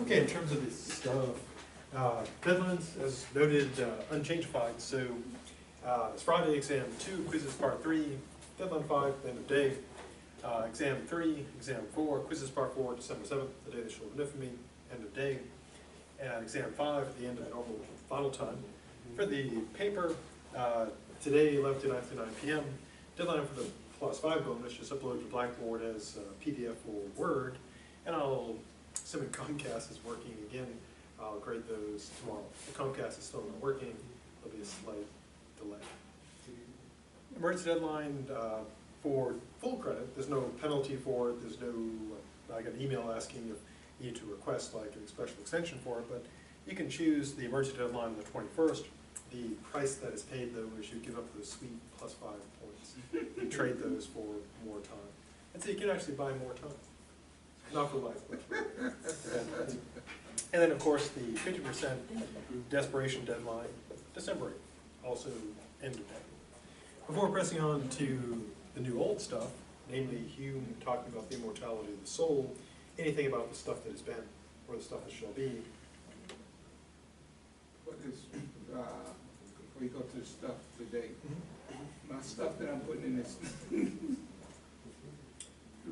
Okay, in terms of this stuff, deadlines, as noted, unchangified. So it's Friday, exam 2, quizzes part 3, deadline 5, end of day. Exam 3, exam 4, quizzes part 4, December 7th, the day they shall have me, end of day. And exam 5 at the end of the normal final time. For the paper, today 11 to 9 p.m. Deadline for the +5 bonus, just upload to Blackboard as PDF or Word, and I'll, assuming Comcast is working again, I'll grade those tomorrow. If Comcast is still not working, there'll be a slight delay. Emergency deadline for full credit, there's no penalty for it, there's no, I got an email asking if you need to request like a special extension for it, but you can choose the emergency deadline on the 21st. The price that is paid though is you give up those sweet +5 points. You trade those for more time. And so you can actually buy more time. Not for life, but for deadlines. And then of course the 50% desperation deadline, December 8th, also end of day. Before pressing on to the new old stuff, namely Hume talking about the immortality of the soul, anything about the stuff that has been, or the stuff that shall be. What is, before we go to the stuff today, my stuff that I'm putting in this,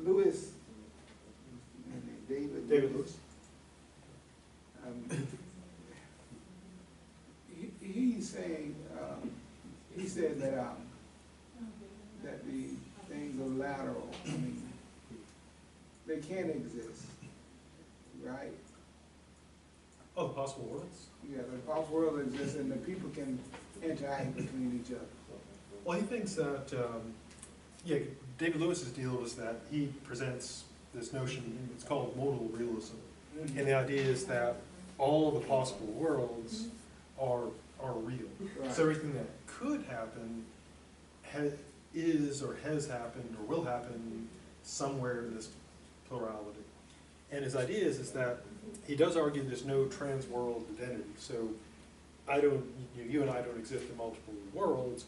Lewis, David Lewis. He's saying, he said that that the things are lateral. I mean, they can exist, right? Oh, the possible worlds? Yeah, the possible world exists, and the people can interact between each other. Well, he thinks that, yeah, David Lewis's deal is that he presents this notion, it's called modal realism. Mm-hmm. And the idea is that all the possible worlds are real. Right. So everything that could happen is or has happened or will happen somewhere in this plurality. And his idea is that he does argue there's no trans-world identity. So you and I don't exist in multiple worlds,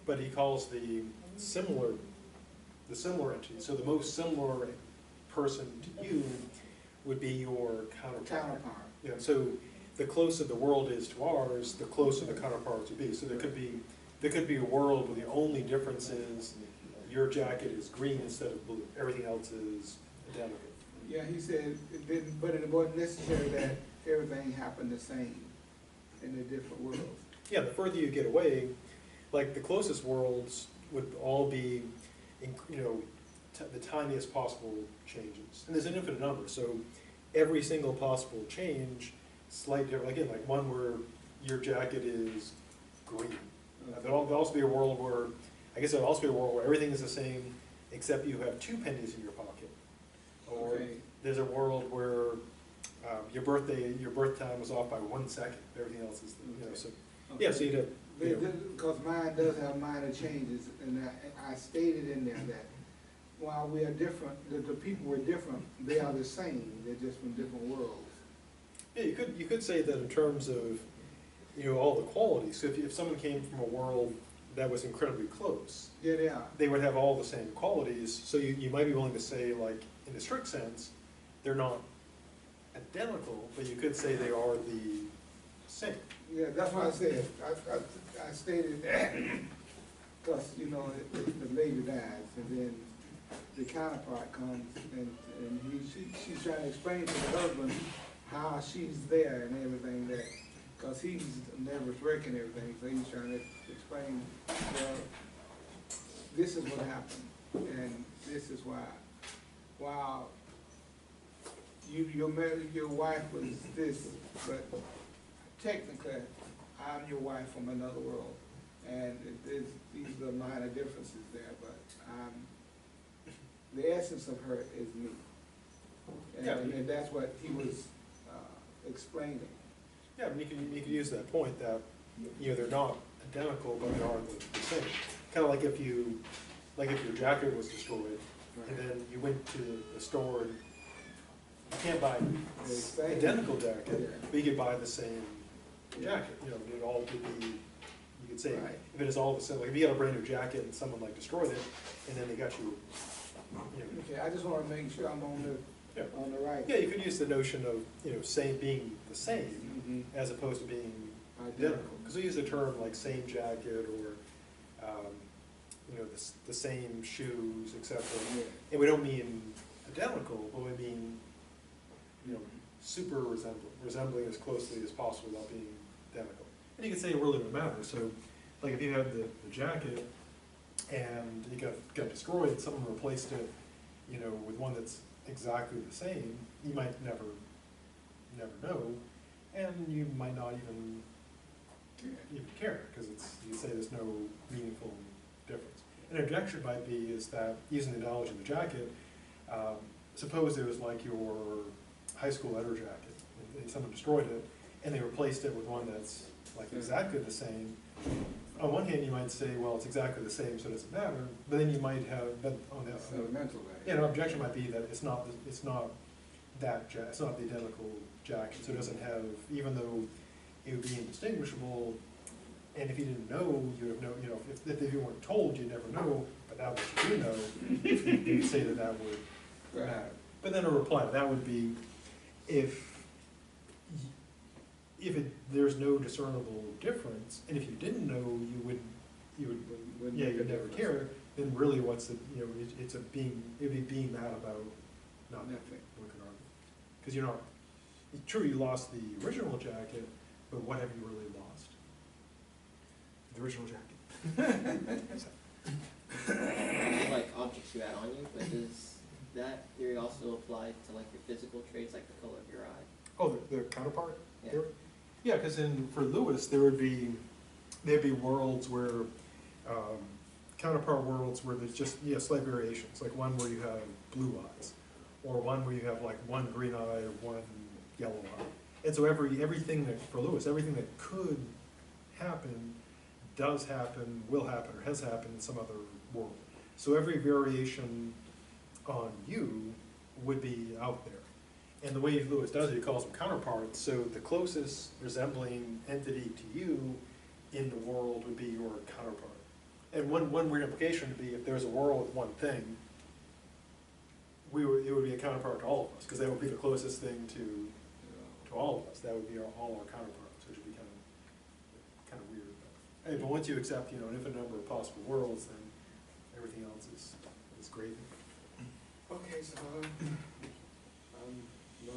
but he calls the similar entity. So the most similar person to you would be your counterpart. Yeah, so the closer the world is to ours, the closer the counterparts would be. So there could be a world where the only difference is your jacket is green instead of blue. Everything else is identical. Yeah, he said but it wasn't necessary that everything happened the same in the different worlds. Yeah, the further you get away, like the closest worlds would all be, the tiniest possible changes. And there's an infinite number, so every single possible change, slight different, again, like one where your jacket is green. There'll also be a world where, there'll also be a world where everything is the same except you have 2 pennies in your pocket. Or there's a world where your birth time was off by 1 second. Everything else is, so yeah. So you'd have, because mine does have minor changes, and I stated in there that while we are different, the people were different, they are the same. They're just from different worlds. Yeah, you could say that in terms of all the qualities. So if someone came from a world that was incredibly close, Yeah, they are. they would have all the same qualities. So you might be willing to say, like, in a strict sense, they're not identical, but you could say they are the same. Yeah, that's why I said, I stated that, because, the lady dies, and then the counterpart comes, and she's trying to explain to the husband how she's there and everything, that, because he's nervous wreck and everything, so he's trying to explain, well, this is what happened, and this is why. Wow, your wife was this, but technically, I'm your wife from another world, and these are minor differences there, but the essence of her is me, and that's what he was explaining. Yeah, I mean, you could use that point that they're not identical, but they are the same. Kind of like if your jacket was destroyed, and then you went to the store and you can't buy an identical jacket, but you could buy the same jacket. It all would be, you could say, if it is all the same. Like if you got a brand new jacket and someone destroyed it, and then they got you. Okay, I just want to make sure I'm on the Yeah. on the right. Yeah, you could use the notion of, being the same Mhm. as opposed to being Identical. identical. Because we use the term like same jacket or, the same shoes, etc. Yeah. And we don't mean identical, but we mean, super resembling as closely as possible without being identical. And you could say it really doesn't matter. So, like if you had the jacket and it got destroyed, someone replaced it, with one that's exactly the same, you might never know, and you might not even care, because you say there's no meaningful difference. An objection might be is that, using the analogy of the jacket, suppose it was like your high school letter jacket, and someone destroyed it, and they replaced it with one that's like exactly the same. On one hand, you might say, well, it's exactly the same, so it doesn't matter. But then you might have, Sentimental value. an objection might be that it's not that jacket, it's not the identical jacket, so it doesn't have, even though it would be indistinguishable. And if you didn't know, you would have known. If you weren't told, you'd never know. But now that you do know, you'd say that would matter. But then a reply to that would be, if there's no discernible difference, and if you didn't know, you'd never care. Then really, what's the it'd be being mad about not Nothing. looking at it, because you're not. It's true, you lost the original jacket, but what have you really lost? The original jacket. Like objects you add on you, but does that theory also apply to like your physical traits, like the color of your eye? Oh, the counterpart? Yeah. Yeah, because for Lewis, there'd be worlds where, counterpart worlds where there's just, slight variations, like one where you have blue eyes, or one where you have like one green eye or one yellow eye. And so everything that, for Lewis, everything that could happen, does happen, will happen, or has happened in some other world. So every variation on you would be out there. And the way Lewis does it, he calls them counterparts. So the closest resembling entity to you in the world would be your counterpart. And one weird implication would be, if there's a world with one thing, it would be a counterpart to all of us, because that would be the closest thing to all of us. That would be all our counterparts, which would be kind of weird. Hey, but once you accept, an infinite number of possible worlds, then everything else is gravy. Okay, so, no,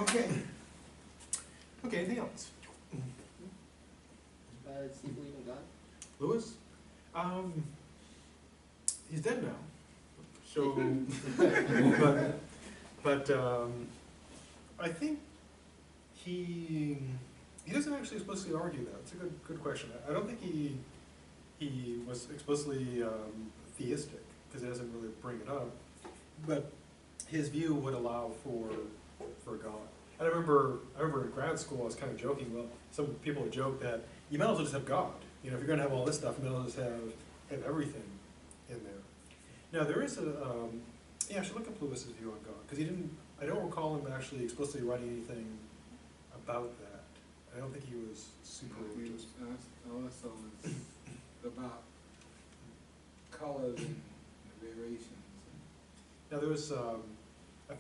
okay. Okay, anything else? Does he believe in God? Lewis? He's dead now. So, but I think he doesn't actually explicitly argue that. It's a good question. I don't think he was explicitly theistic, because he doesn't really bring it up. But his view would allow for God. And I remember in grad school I was kind of joking. Well, some people would joke that you might as well just have God. If you're going to have all this stuff, you might as well just have everything in there. Now there is I should look up Lewis's view on God, because I don't recall him actually explicitly writing anything about that. I don't think he was super religious. All I saw was about colors and variations. Now there was a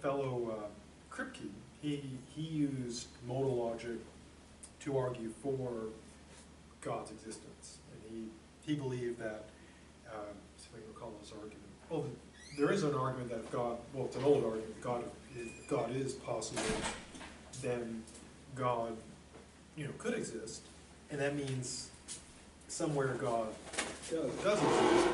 fellow, Kripke, he used modal logic to argue for God's existence. And he believed that, see if I can recall this argument. Well, there is an argument that it's an old argument, if God is possible, then God, could exist, and that means somewhere God does exist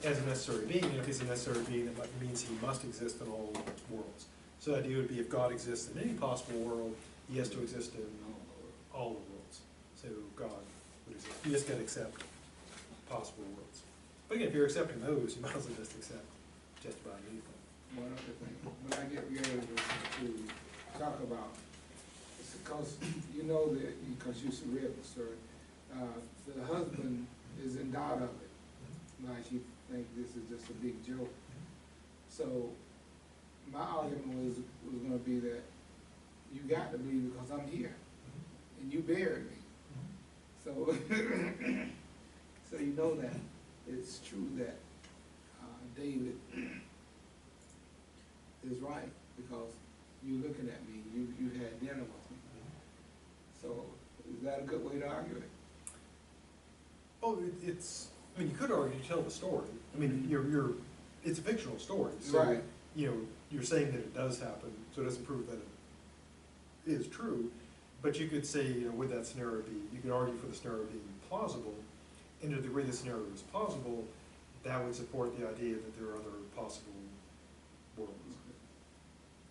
as a necessary being. If he's a necessary being, that means he must exist in all worlds. So the idea would be, if God exists in any possible world, he has to exist in all the worlds. So God would exist. You just got to accept possible worlds. But again, if you're accepting those, you might as well just accept just about anything. One other thing, when I get ready to talk about, it's because because you're cerebral, sir, the husband is in doubt of it. Like, she think this is just a big joke. So my argument was going to be that you got to believe because I'm here, and you buried me. So, so you know that it's true that David is right, because you looking at me, you had dinner with me. So, is that a good way to argue it? Oh, it's, I mean, you could argue to tell the story. I mean, it's a fictional story, so, Right. you know, you're saying that it does happen, so it doesn't prove that it is true. But you could say, you know, would that scenario be, you could argue for the scenario being plausible, and to the degree the scenario is plausible, that would support the idea that there are other possible worlds.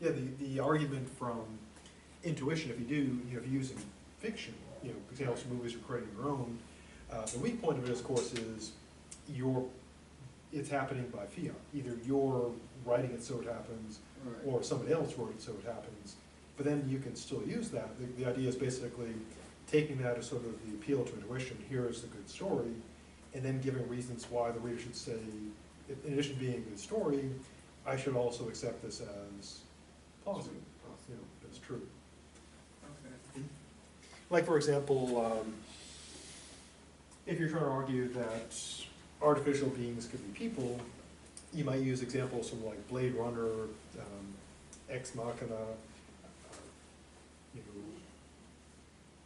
Yeah, the argument from intuition, if you do, you know, if you're using fiction, you know, examples from movies, you're creating your own, the weak point of it, of course, is it's happening by fiat. Either you're writing it so it happens, Right. or somebody else wrote it so it happens. But then you can still use that. The idea is basically taking that as sort of the appeal to intuition, here is the good story, and then giving reasons why the reader should say, in addition to being a good story, I should also accept this as plausible, you know, as true. Okay. Like, for example, if you're trying to argue that artificial beings could be people, you might use examples from like Blade Runner, Ex Machina, you know,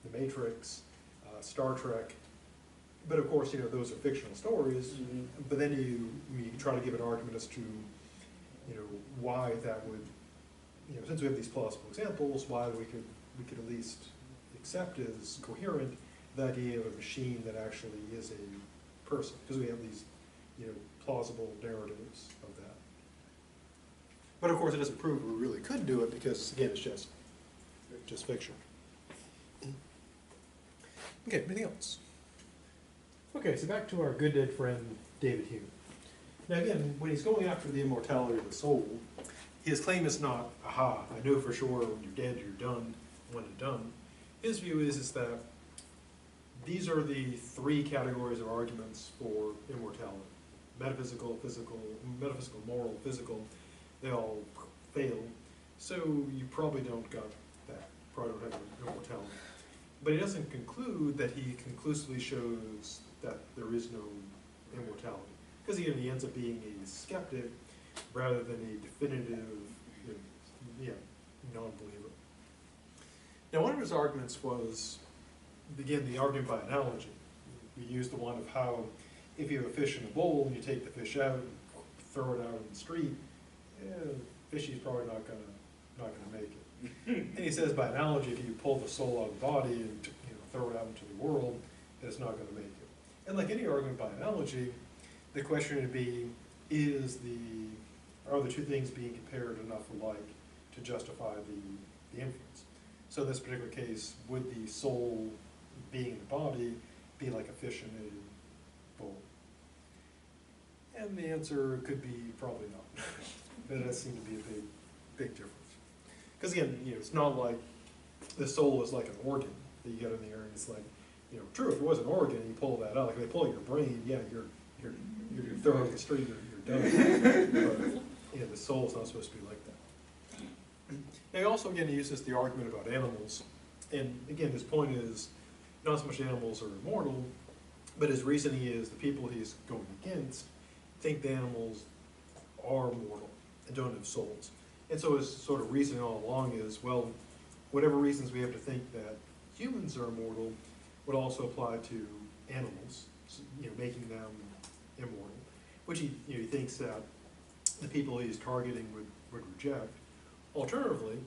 The Matrix, Star Trek. But of course, you know, those are fictional stories. Mm-hmm. But then you try to give an argument as to, you know, why that would, you know, since we have these plausible examples, why we could at least accept as coherent the idea of a machine that actually is a person, because we have these, you know, plausible narratives of that. But of course, it doesn't prove we really could do it, because again, it's just fiction. Okay, anything else? Okay, so back to our good dead friend, David Hume. Now again, when he's going after the immortality of the soul, his claim is not, aha, I know for sure when you're dead, you're done, one and done. His view is that these are the three categories of arguments for immortality. Metaphysical, physical, moral, physical, they all fail. So you probably don't got that, probably don't have immortality. But he doesn't conclude that he conclusively shows that there is no immortality. Because again, he ends up being a skeptic rather than a definitive, non-believer. Now, one of his arguments was, again, the argument by analogy. We used the one of how if you have a fish in a bowl and you take the fish out, throw it out in the street, fishy's probably not gonna make it. And he says, by analogy, if you pull the soul out of the body and throw it out into the world, it's not going to make it. And like any argument by analogy, the question would be, are the two things being compared enough alike to justify the inference? So in this particular case, would the soul being in the body be like a fish in a bowl? And the answer could be probably not. But that seemed to be a big difference. Because again, it's not like the soul is like an organ that you get in the air, and it's like, true, if it was an organ and you pull that out, like they pull your brain, yeah, you're throwing it in the street, you're done. But the soul's not supposed to be like that. Now he also again uses the argument about animals, and again his point is not so much animals are immortal, but his reasoning is the people he's going against think the animals are mortal and don't have souls. And so his sort of reasoning all along is, well, whatever reasons we have to think that humans are immortal would also apply to animals, making them immortal, which he thinks that the people he's targeting would reject. Alternatively,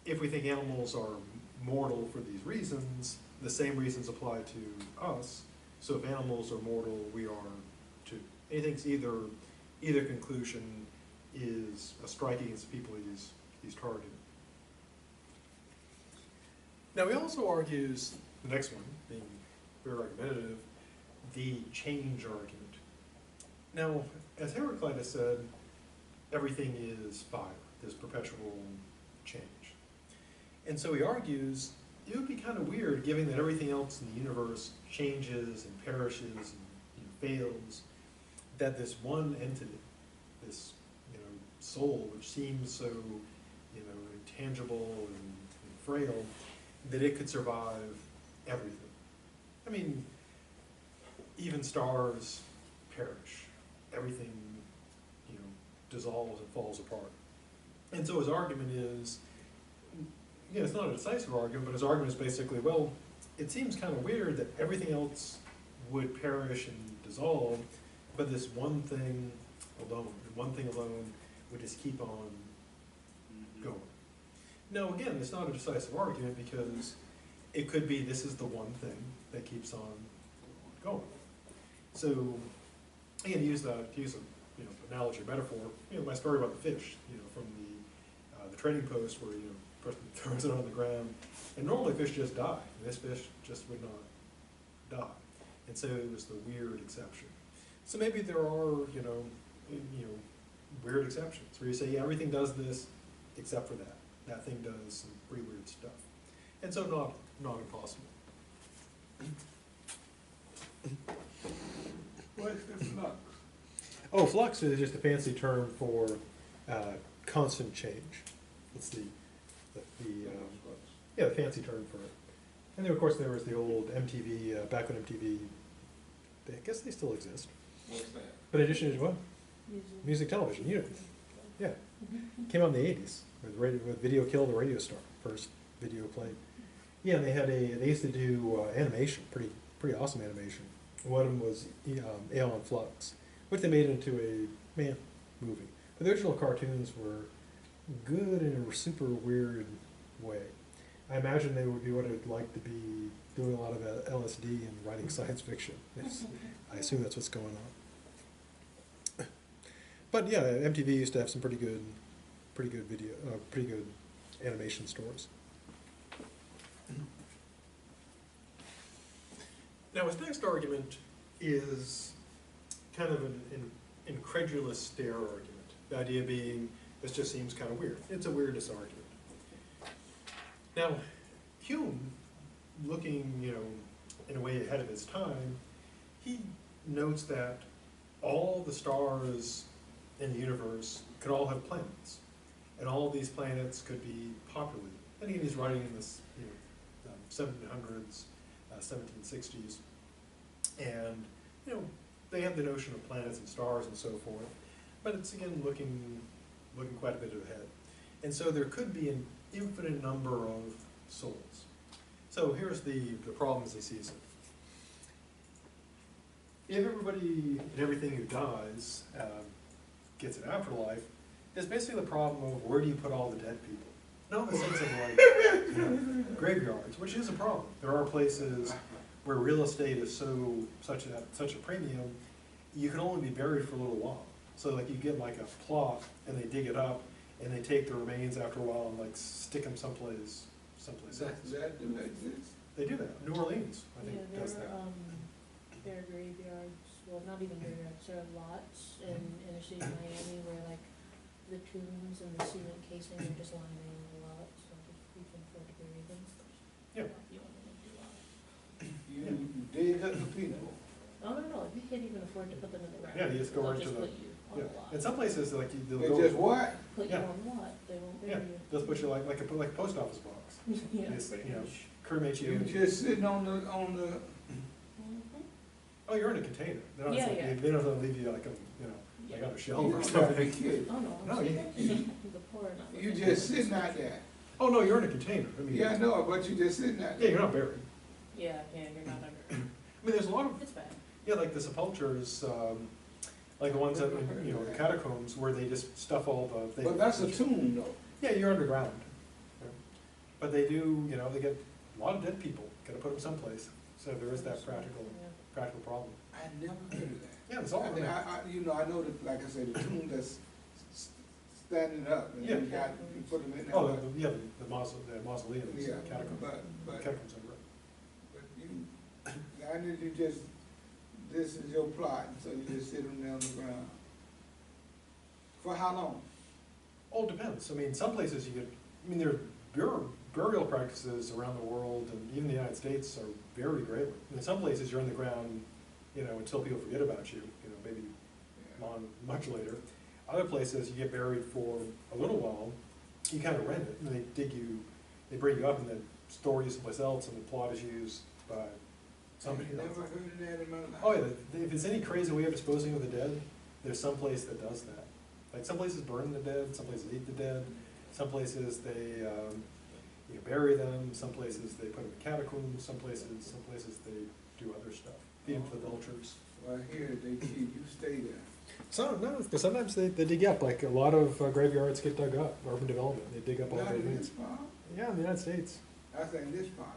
if we think animals are mortal for these reasons, the same reasons apply to us. So if animals are mortal, we are too. And he thinks either conclusion is a strike against the people he's targeting. Now he also argues, the next one, being very argumentative, the change argument. Now, as Heraclitus said, everything is fire, there's perpetual change. And so he argues, it would be kind of weird, given that everything else in the universe changes and perishes and fails, that this one entity, this soul, which seems so intangible and frail, that it could survive everything. I mean, even stars perish. Everything, dissolves and falls apart. And so his argument is, yeah, it's not a decisive argument, but his argument is basically, well, it seems kind of weird that everything else would perish and dissolve, but this one thing alone would just keep on going. Now, again, it's not a decisive argument because it could be this is the one thing that keeps on going. So, again, to use an analogy, metaphor, my story about the fish, from the trading post where, person throws it on the ground, and normally fish just die, and this fish just would not die. And so it was the weird exception. So maybe there are, weird exceptions, where you say, yeah, everything does this except for that. That thing does some pretty weird stuff. And so not impossible. What's the flux? Oh, flux is just a fancy term for constant change. It's the fancy term for it. And then, of course, there was the old MTV, back when MTV, I guess they still exist. What's that? But in addition to what? Music television, yeah. Came out in the 80s, with Video Killed the Radio Star, first video played. Yeah, and they used to do animation, pretty awesome animation. One of them was Aeon Flux, which they made into a movie. But the original cartoons were good in a super weird way. I imagine they would be what it would like to be doing a lot of LSD and writing science fiction. I assume that's what's going on. But yeah, MTV used to have some pretty good animation stories. Now, his next argument is kind of an incredulous stare argument. The idea being, this just seems kind of weird. It's a weirdness argument. Now, Hume, looking, in a way ahead of his time, he notes that all the stars in the universe could all have planets, and all of these planets could be populated. And again, he's writing in this, 1700s, 1760s, and they have the notion of planets and stars and so forth, but it's again looking quite a bit ahead. And so there could be an infinite number of souls. So here's the problem as he sees it. If everybody and everything who dies gets an afterlife, it's basically the problem of where do you put all the dead people? Not in the sense of graveyards, which is a problem. There are places where real estate is such a premium, you can only be buried for a little while. So you get a plot and they dig it up and they take the remains after a while and stick them someplace else. They do that. New Orleans, I think, does that. There are graveyards, well, not even graveyards, there are lots in inner city Miami where the tombs and the cement casing are just lying there in the lot, so you can afford to bury them. Yeah. You want to do that. You dig up the people. Oh, no, you can't even afford to put them in the ground. Yeah, you just go They'll right to just the. put you on Yeah. the lot. In some places, they'll They go. just what? Put you Yeah. on what? They won't bury Yeah, you. they'll put you like a post office box. Yeah. Just, cremate you. You just sitting on the, Mhm. Oh, you're in a container. They're not, Yeah. They don't leave you like on a shelf you or don't gotta be something. kidding. Oh, no. No, The poor are not. You just sitting out there. Oh, no, you're in a container. I mean, Yeah, I know, but you just sitting out Yeah, there. you're not buried. Yeah, you're not under. I mean, there's a lot of, It's bad. like the sepulchres, like the ones that, the catacombs where they just stuff all the. But that's a tomb though. Yeah, you're underground. Yeah. But they do, they get a lot of dead people, gotta put them someplace. So there is that practical problem. I never heard of that. Yeah, it's all I mean, there. I know that, like I said, the tomb that's standing up and you put them in there. Oh, the mausoleums, Yeah, catacombs. but Catacombs are right. I knew this is your plot, so you just sit them down on the ground. For how long? Oh, it depends. I mean, some places there are burial practices around the world, and even the United States are very gravely. In some places, you're in the ground, until people forget about you, maybe much later. Other places, you get buried for a little while, you kind of rent it, and they bring you up and then store you someplace else, and the plot is used by somebody I've else. never heard of that in my life. Oh yeah, if there's any crazy way of disposing of the dead, there's some place that does that. Like some places burn the dead, some places eat the dead, some places they bury them, some places they put them in catacombs, some places they do other stuff, feed them to the vultures. Well, here they keep, you stay there. No, because sometimes they dig up, like a lot of graveyards get dug up, urban development, they dig up all Not the in remains. this part. Yeah, in the United States. I think this part,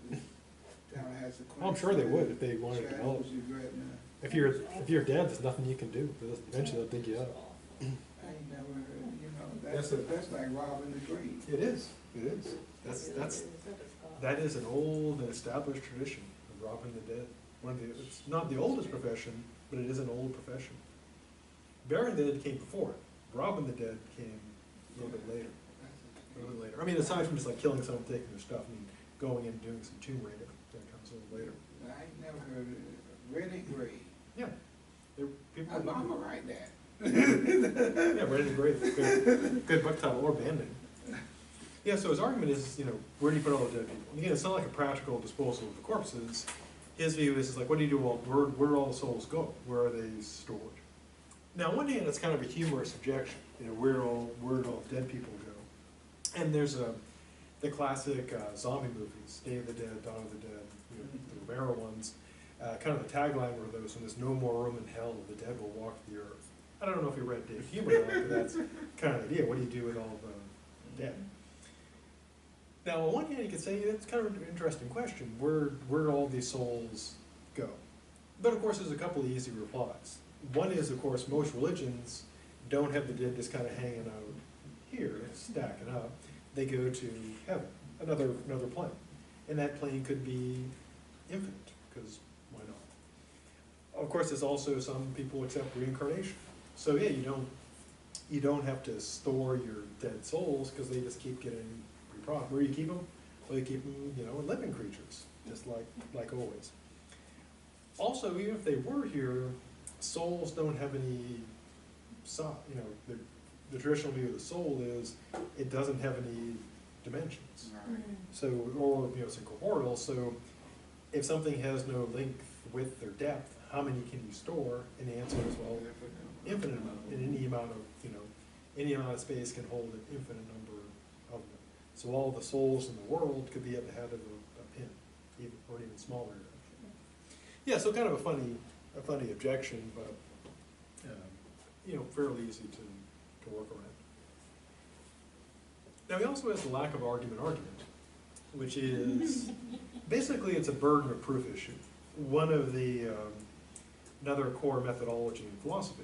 this Tallahassee. Oh, I'm sure they would if they wanted to develop. Challenges right now. If you're dead, there's nothing you can do, eventually they'll dig you up. I ain't never heard, you know, that's like robbing the grave. It is. That is an old and established tradition of robbing the dead. It's not the oldest profession, but it is an old profession. Burying the dead came before it. Robbing the dead came a little bit later. I mean, aside from just like killing someone, taking their stuff, and going in and doing some tomb raiding, that comes a little later. I ain't never heard of it. Rented grave. Yeah. People I'm gonna write that. yeah, rented grave. Good book title or band name. Yeah, so his argument is, where do you put all the dead people? And again, it's not like a practical disposal of the corpses. His view is like, what do you do? Well, where do all the souls go? Where are they stored? Now, on one hand, it's kind of a humorous objection. Where do all dead people go? And there's the classic zombie movies, Day of the Dead, Dawn of the Dead, the Romero ones. Kind of the tagline were those, when there's no more room in hell, the dead will walk the earth. I don't know if you read Hume or not, but that's kind of the idea. What do you do with all the dead? Now, on one hand, you could say it's kind of an interesting question. Where do all these souls go? But of course, there's a couple of easy replies. One is, of course, most religions don't have the dead just kind of hanging out here, stacking up. They go to heaven, another plane. And that plane could be infinite, because why not? Of course, there's also some people accept reincarnation. So yeah, you don't have to store your dead souls, because they just keep getting reprogrammed. Where you keep them? Well, you keep them, in living creatures, just like always. Also, even if they were here, souls don't have any the traditional view of the soul is it doesn't have any dimensions. Right. So, or it's incorporeal. So, if something has no length, width, or depth, how many can you store? And the answer is, well, infinite amount. And any amount of space can hold an infinite number of them. So all the souls in the world could be at the head of a pin, or even smaller. Yeah, so kind of a funny objection, but fairly easy to work around. Now he also has the lack of argument, which is basically it's a burden of proof issue. One of the another core methodology in philosophy,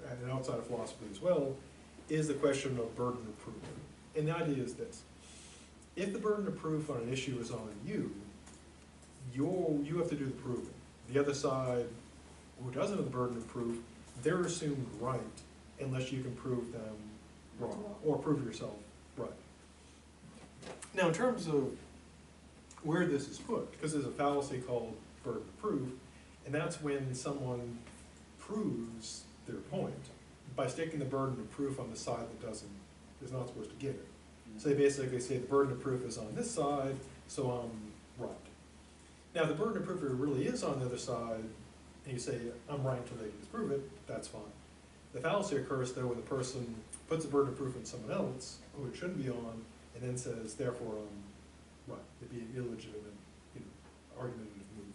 and outside of philosophy as well, is the question of burden of proof. And the idea is this: if the burden of proof on an issue is on you, you have to do the proving. The other side, who doesn't have the burden of proof, they're assumed right unless you can prove them wrong, or prove yourself right. Now, in terms of where this is put, because there's a fallacy called burden of proof, and that's when someone proves their point by sticking the burden of proof on the side that is not supposed to give it. So they basically say the burden of proof is on this side, so I'm right. Now, if the burden of proof really is on the other side, and you say, I'm right until they can disprove it, that's fine. The fallacy occurs, though, when the person puts the burden of proof on someone else, who it shouldn't be on, and then says, therefore, I'm right. It'd be an illegitimate argumentative move.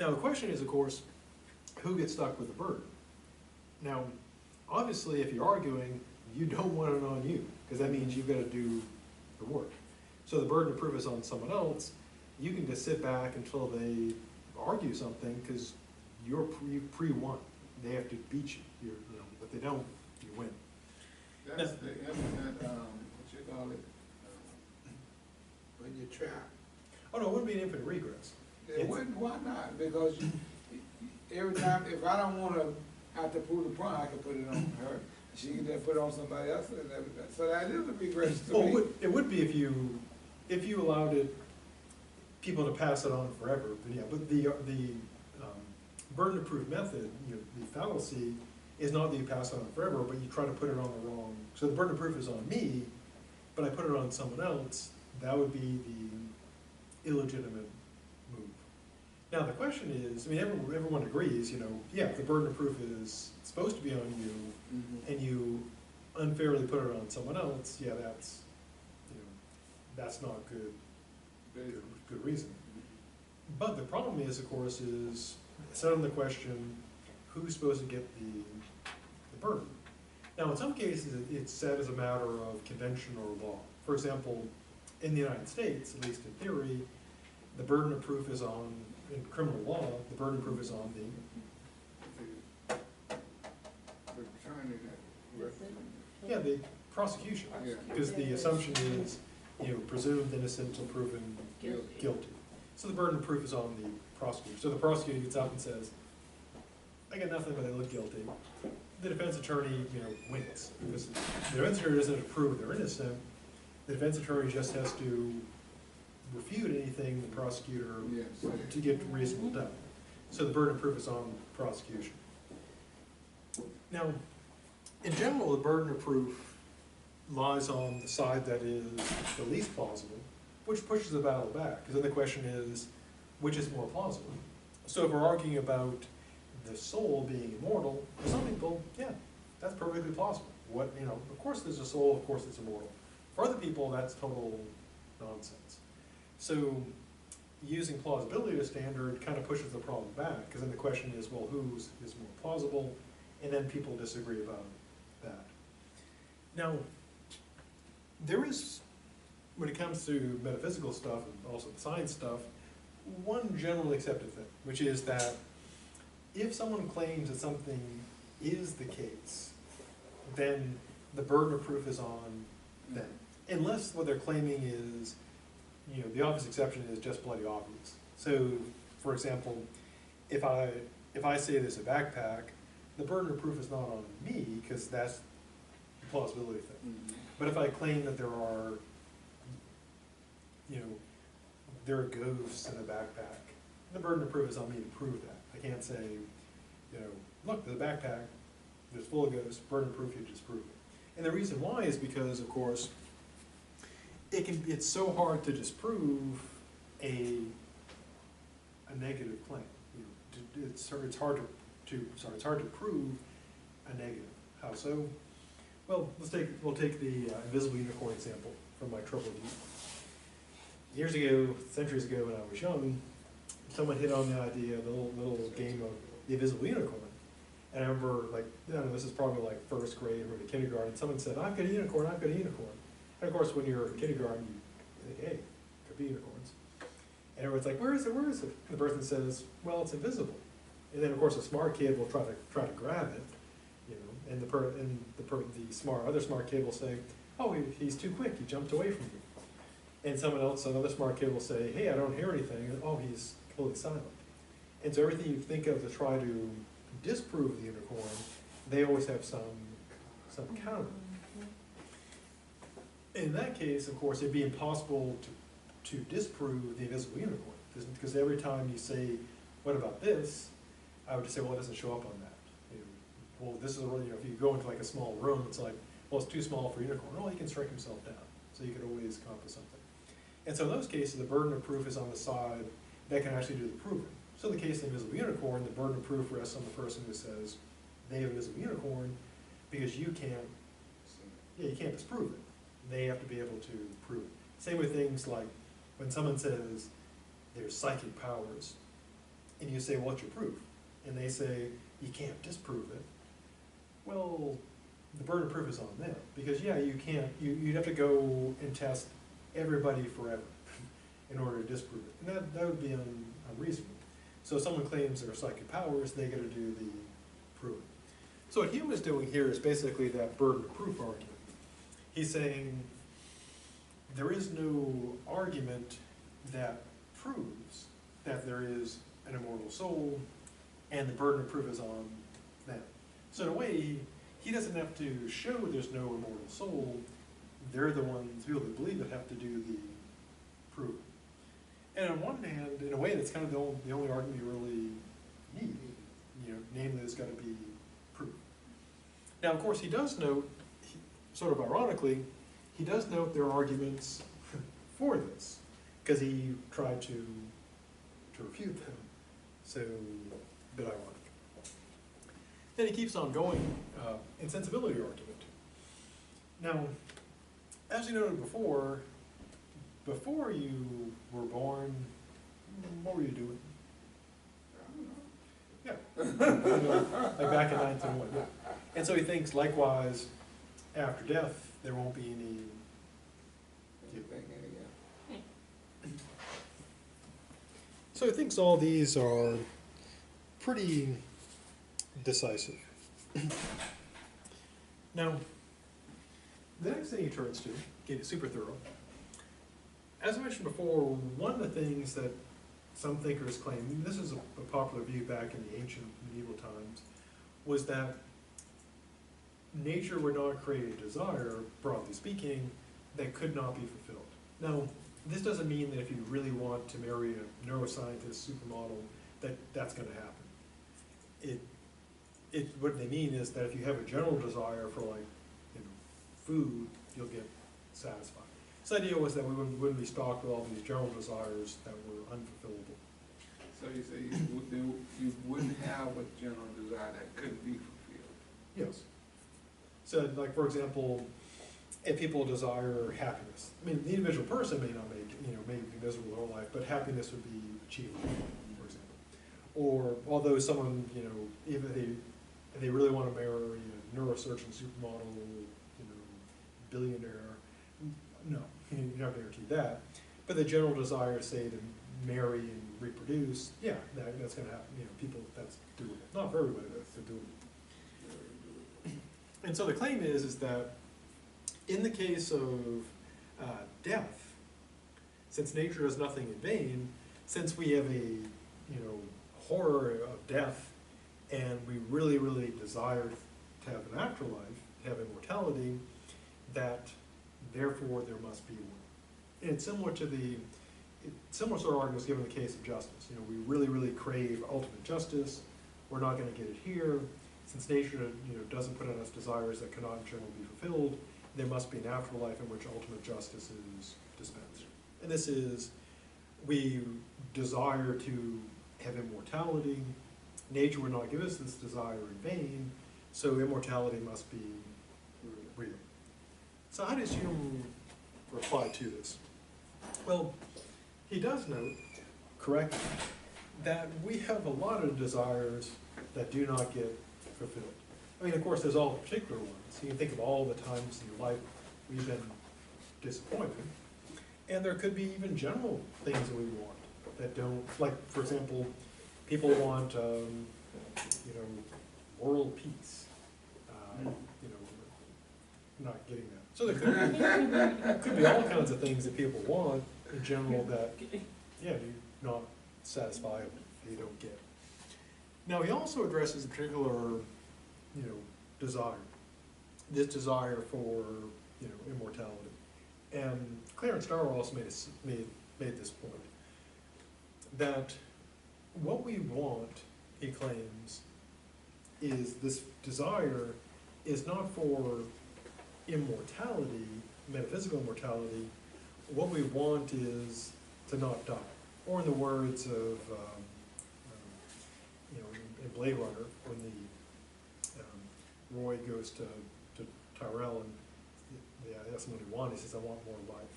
Now, the question is, of course, who gets stuck with the burden? Now, obviously, if you're arguing, you don't want it on you, because that means you've got to do the work. So the burden of proof is on someone else. You can just sit back until they argue something, because you pre-won. They have to beat you. If they don't, you win. That's what you call it, when you're trapped. Oh no, it wouldn't be an infinite regress. It wouldn't, why not? Because every time, if I don't wanna have to prove the point, I can put it on her. She can then put it on somebody else, and everything. So that is a regress to me. Well, it would be if you allowed people to pass it on forever. But yeah, but the burden of proof method, the fallacy, is not that you pass it on forever, but you try to put it on the wrong. So the burden of proof is on me, but I put it on someone else. That would be the illegitimate move. Now, the question is, I mean, everyone agrees, yeah, if the burden of proof is supposed to be on you, and you unfairly put it on someone else, yeah, that's not good reason. But the problem is, of course, is set on the question, who's supposed to get the burden? Now, in some cases, it's set as a matter of convention or law. For example, in the United States, at least in theory, the burden of proof is on, in criminal law, the burden of proof is on The attorney that the prosecution. Yeah. Because the assumption is, presumed innocent until proven guilty. So the burden of proof is on the prosecutor. So the prosecutor gets up and says, I got nothing, but I look guilty. The defense attorney, wins. Because the defense attorney doesn't have to prove they're innocent. The defense attorney just has to refute anything the prosecutor Yes. to get reasonable doubt. So the burden of proof is on the prosecution. Now, in general, the burden of proof lies on the side that is the least plausible, which pushes the battle back, because then the question is, which is more plausible? So if we're arguing about the soul being immortal, for some people, yeah, that's perfectly plausible. Of course there's a soul, of course it's immortal. For other people, that's total nonsense. So using plausibility as a standard kind of pushes the problem back, because then the question is, well, whose is more plausible? And then people disagree about that. Now, there is, when it comes to metaphysical stuff and also the science stuff, one generally accepted thing, which is that if someone claims that something is the case, then the burden of proof is on them. Unless what they're claiming is, the obvious exception is just bloody obvious. So, for example, if I say there's a backpack, the burden of proof is not on me, because that's the plausibility thing. But if I claim that there are ghosts in a backpack, the burden of proof is on me to prove that. I can't say, look, the backpack, there's full of ghosts, burden of proof, you disprove it. And the reason why is because, of course, it's so hard to disprove a negative claim. It's hard to prove a negative. How so? Well, we'll take the invisible unicorn example from my troubled youth. Years ago, centuries ago, when I was young, someone hit on the idea, the little game of the invisible unicorn. And I remember, this is probably like first grade or kindergarten, someone said, I've got a unicorn, I've got a unicorn. And of course, when you're in kindergarten, you think, hey, could be unicorns. And everyone's like, where is it, where is it? And the person says, well, it's invisible. And then, of course, a smart kid will try to grab it, and the other smart kid will say, oh, he's too quick, he jumped away from you. And another smart kid will say, hey, I don't hear anything, and oh, he's completely silent. And so everything you think of to try to disprove the unicorn, they always have some counter. In that case, of course, it'd be impossible to disprove the invisible unicorn, because every time you say, what about this, I would just say, well, it doesn't show up on that. Well, this is if you go into like a small room, it's like, well, it's too small for a unicorn. Oh, he can shrink himself down. So you could always come up with something. And so in those cases, the burden of proof is on the side that can actually do the proving. So in the case of the invisible unicorn, the burden of proof rests on the person who says they have an invisible unicorn, because you can't disprove it. They have to be able to prove it. Same with things like when someone says there's psychic powers, and you say, what's your proof? And they say, you can't disprove it. Well, the burden of proof is on them, because you'd have to go and test everybody forever in order to disprove it. And that would be unreasonable. So if someone claims there are psychic powers, they got to do the proving. So what Hume is doing here is basically that burden of proof argument. He's saying there is no argument that proves that there is an immortal soul, and the burden of proof is on them. So in a way, he doesn't have to show there's no immortal soul. They're the ones, people that believe it, have to do the proving. And on one hand, in a way, that's kind of the only argument you really need. Namely, there's got to be proof. Now, of course, he does note, sort of ironically, he does note there are arguments for this, because he tried to refute them. So, bit ironic. Then he keeps on going, insensibility argument. Now, as you noted before you were born, what were you doing? Yeah. Like back in 1901. Yeah. And so he thinks, likewise, after death, there won't be any. So he thinks all these are pretty decisive. Now, the next thing he turns to, getting super thorough, as I mentioned before, one of the things that some thinkers claim, and this is a popular view back in the ancient medieval times, was that nature would not create a desire, broadly speaking, that could not be fulfilled. Now, this doesn't mean that if you really want to marry a neuroscientist supermodel, that's going to happen. What they mean is that if you have a general desire for, like, food, you'll get satisfied. So the idea was that we wouldn't be stalked with all these general desires that were unfulfillable. So you say you wouldn't have a general desire that couldn't be fulfilled? Yes. So, like, for example, if people desire happiness, I mean, the individual person may not may be miserable their whole life, but happiness would be achievable, for example. Or although someone, even if they really want to marry a neurosurgeon supermodel, billionaire, no, you're not guaranteed that. But the general desire, say, to marry and reproduce, yeah, that's going to happen. People, that's doable. Not for everybody, that's doable. And so the claim is that in the case of death, since nature is nothing in vain, since we have a horror of death, and we really, really desire to have an afterlife, to have immortality, that therefore there must be one. And it's similar to similar sort of arguments given in the case of justice. We really, really crave ultimate justice. We're not going to get it here. Since nature, doesn't put on us desires that cannot in general be fulfilled, there must be an afterlife in which ultimate justice is dispensed. And this is, we desire to have immortality. Nature would not give us this desire in vain, so immortality must be real. So how does Hume reply to this? Well, he does note, correctly, that we have a lot of desires that do not get fulfilled. I mean, of course, there's all the particular ones. You can think of all the times in your life we've been disappointed. And there could be even general things that we want that don't, like, for example, people want, world peace. Not getting that. So there could be all kinds of things that people want in general that, you're not satisfied, they don't get. Now, he also addresses a particular, desire. This desire for, immortality. And Clarence Darrow also made this point, that what we want, he claims, is this desire is not for immortality, metaphysical immortality. What we want is to not die. Or in the words of, in Blade Runner, when Roy goes to Tyrell and that's what he wants. He says, I want more life.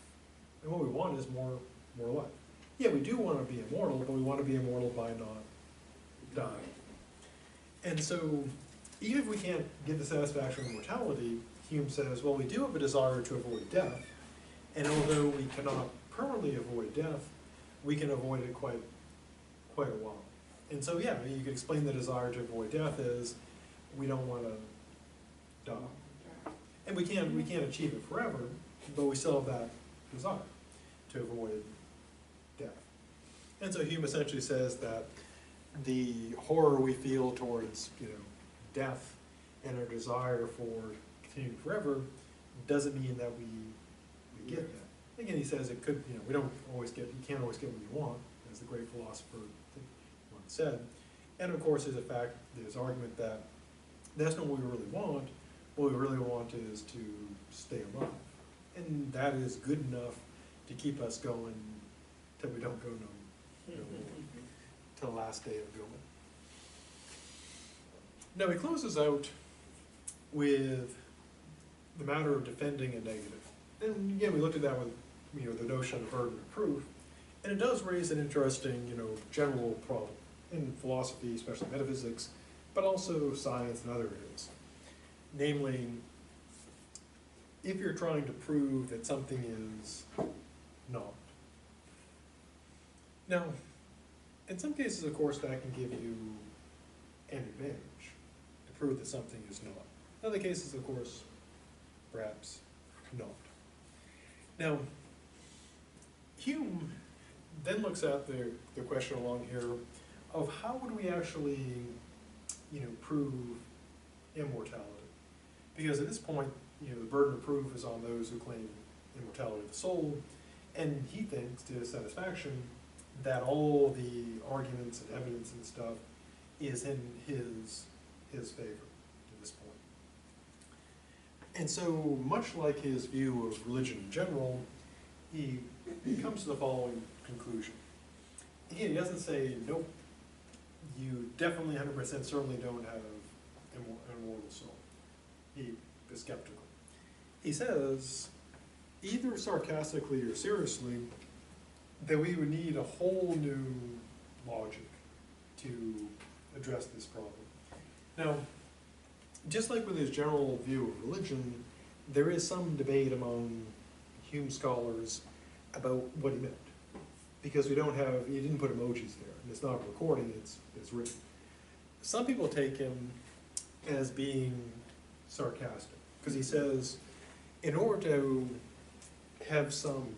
And what we want is more life. Yeah, we do want to be immortal, but we want to be immortal by not dying. And so, even if we can't get the satisfaction of immortality, Hume says, well, we do have a desire to avoid death, and although we cannot permanently avoid death, we can avoid it quite a while. And so, yeah, you could explain the desire to avoid death as we don't want to die. And we can't achieve it forever, but we still have that desire to avoid death. And so Hume essentially says that the horror we feel towards, death and our desire for continuing forever doesn't mean that we get that. Again, he says it could, we don't always get, you can't always get what you want, as the great philosopher once said. And of course, there's argument that that's not what we really want. What we really want is to stay alive. And that is good enough to keep us going till we don't go no more. to the last day of building. Now he closes out with the matter of defending a negative. And again, we looked at that with, the notion of burden of proof, and it does raise an interesting, general problem in philosophy, especially metaphysics, but also science and other areas. Namely, if you're trying to prove that something is not. Now, in some cases, of course, that can give you an advantage to prove that something is not. In other cases, of course, perhaps not. Now, Hume then looks at the question along here of how would we actually, prove immortality? Because at this point, the burden of proof is on those who claim immortality of the soul, and he thinks, to his satisfaction, that all the arguments and evidence and stuff is in his favor at this point. And so, much like his view of religion in general, he comes to the following conclusion. Again, he doesn't say, nope, you definitely 100% certainly don't have an immortal soul. He is skeptical. He says, either sarcastically or seriously, that we would need a whole new logic to address this problem. Now, just like with his general view of religion, there is some debate among Hume scholars about what he meant. Because he didn't put emojis there, and it's not a recording, it's written. Some people take him as being sarcastic, because he says, in order to have some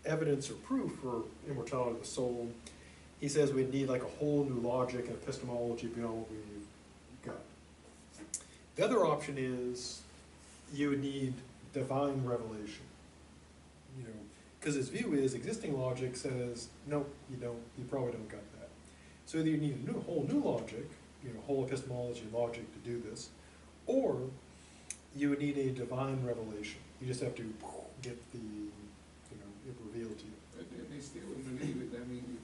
evidence or proof for immortality of the soul, he says we'd need like a whole new logic and epistemology beyond what we've got. The other option is you would need divine revelation. Because his view is existing logic says, nope, you don't, you probably don't got that. So either you need a whole new logic, whole epistemology and logic to do this, or you would need a divine revelation. You just have to get it revealed to you. But then they still wouldn't believe it. I mean,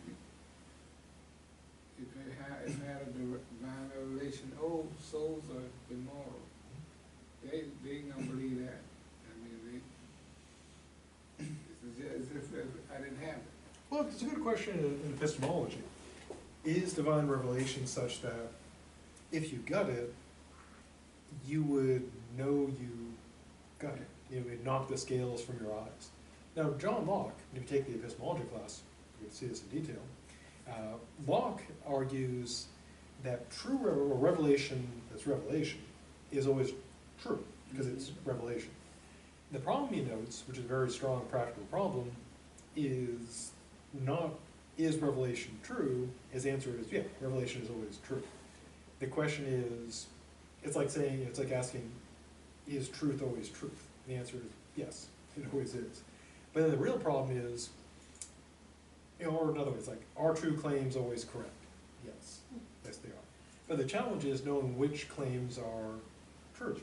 if it had a divine revelation, souls are immoral. They ain't gonna believe that. I mean, it's as if I didn't have it. Well, it's a good question in epistemology. Is divine revelation such that if you got it, you would know you got it? It would knock the scales from your eyes. Now, John Locke, if you take the epistemology class, you can see this in detail. Locke argues that true revelation that's revelation is always true, because it's revelation. The problem he notes, which is a very strong practical problem, is not, is revelation true? His answer is, yeah, revelation is always true. The question is, it's like asking, is truth always truth? The answer is yes, it always is. But then the real problem is, or in other words, like, are true claims always correct? Yes, yes they are. But the challenge is knowing which claims are true.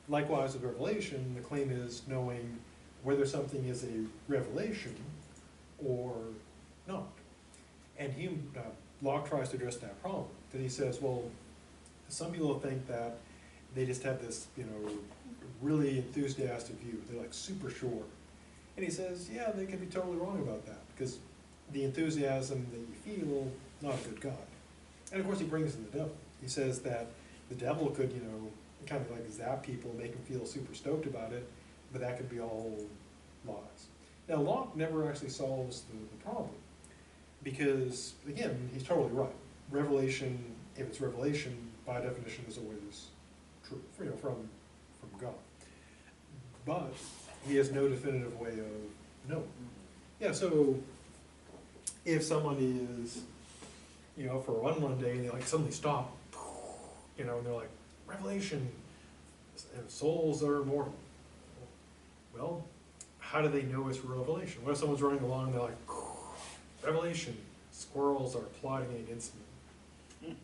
Likewise with revelation, the claim is knowing whether something is a revelation or not. And Hume, Locke tries to address that problem. That he says, well, some people think that they just have this, really enthusiastic view. They're like super sure. And he says, yeah, they can be totally wrong about that, because the enthusiasm that you feel, not a good God. And of course he brings in the devil. He says that the devil could, kind of like zap people, make them feel super stoked about it, but that could be all lies. Now Locke never actually solves the problem, because again, he's totally right. Revelation, if it's revelation, by definition is always true, from God. But he has no definitive way of knowing. Yeah, so if someone is, for a run one day and they like suddenly stop, and they're like, revelation, and souls are immortal. Well, how do they know it's revelation? What if someone's running along and they're like, revelation, squirrels are plotting against me?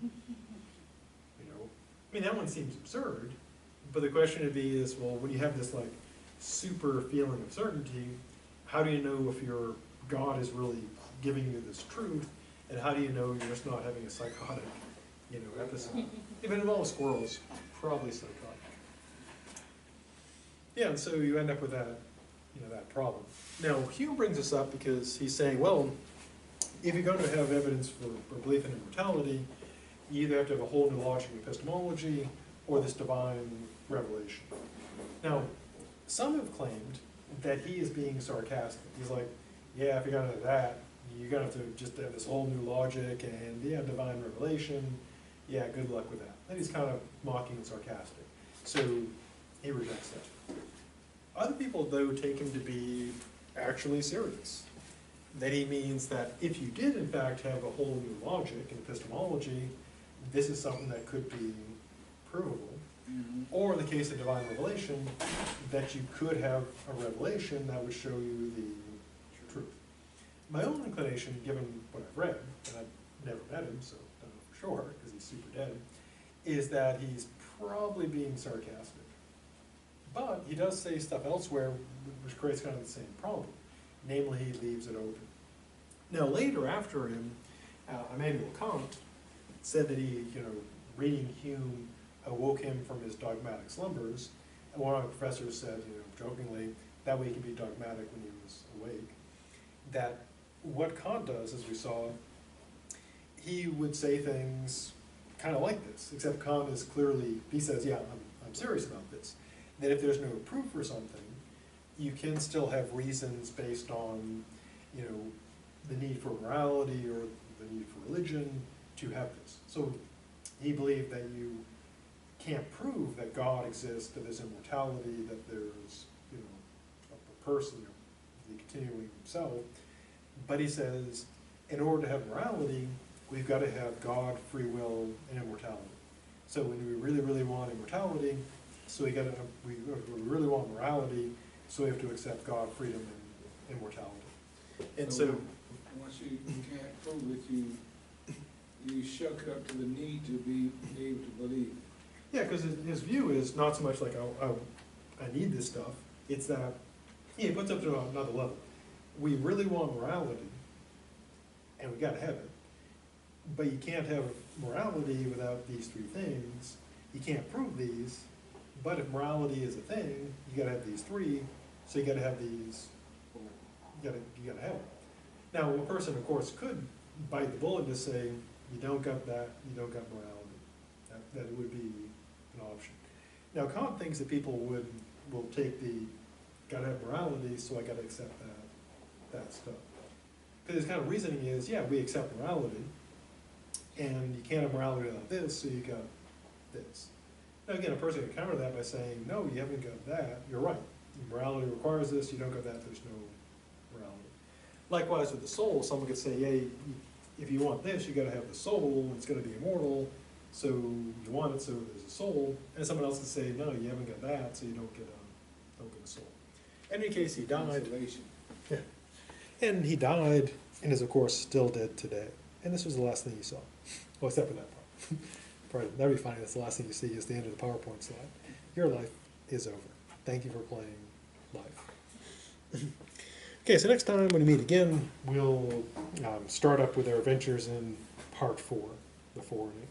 I mean, that one seems absurd, but the question would be is, well, when you have this like super feeling of certainty, how do you know if your God is really giving you this truth And how do you know you're just not having a psychotic, episode? If it involves squirrels, probably psychotic. Yeah, and so you end up with that, that problem. Now, Hume brings this up because he's saying, well, if you're going to have evidence for belief in immortality, you either have to have a whole new logic of epistemology or this divine revelation. Now, some have claimed that he is being sarcastic. He's like, yeah, if you're going to have that, you're going to have to just have this whole new logic and, yeah, divine revelation. Yeah, good luck with that. And he's kind of mocking and sarcastic. So he rejects that. Other people, though, take him to be actually serious. That he means that if you did, in fact, have a whole new logic in epistemology, this is something that could be provable. Or in the case of divine revelation, that you could have a revelation that would show you the truth. My own inclination, given what I've read, and I've never met him, so I don't know for sure, because he's super dead, is that he's probably being sarcastic. But he does say stuff elsewhere which creates kind of the same problem. Namely, he leaves it open. Now later, after him, Immanuel Kant said that he, reading Hume awoke him from his dogmatic slumbers. And one of the professors said, jokingly, that way he could be dogmatic when he was awake. That what Kant does, as we saw, he would say things kind of like this, except Kant is clearly, he says, yeah, I'm serious about this. That if there's no proof for something, you can still have reasons based on, the need for morality or the need for religion to have this. So he believed that you can't prove that God exists, that there's immortality, that there's, a person, the continuing himself. But he says, in order to have morality, we've got to have God, free will, and immortality. So when we really, really want immortality, so we really want morality, so we have to accept God, freedom, and immortality. And so once you can't prove it, you shuck it up to the need to be able to believe. yeah, because his view is not so much like, I need this stuff, it's that, he puts up to another level. We really want morality, and we gotta have it, but you can't have morality without these three things. You can't prove these, but if morality is a thing, you gotta have these three, so you gotta have these, you gotta have it. Now, a person, of course, could bite the bullet and just say, you don't got that, you don't got morality. That it would be an option. Now, Kant thinks that people will take the, gotta have morality, so I gotta accept that stuff. Because his kind of reasoning is, yeah, we accept morality, and you can't have morality without this, so you got this. Now again, a person can counter that by saying, no, you haven't got that, you're right. Morality requires this, you don't got that, there's no morality. Likewise with the soul, someone could say, yeah, if you want this, you gotta have the soul, it's gonna be immortal, so you want it, so there's a soul. And someone else could say, no, you haven't got that, so you don't get a soul. In any case, he died. Yeah. And he died, and is of course still dead today. And this was the last thing you saw. Well, except for that part. Probably, that'd be funny, that's the last thing you see is the end of the PowerPoint slide. Your life is over. Thank you for playing life. Okay, so next time when we meet again, we'll start up with our adventures in part 4, the forwarding.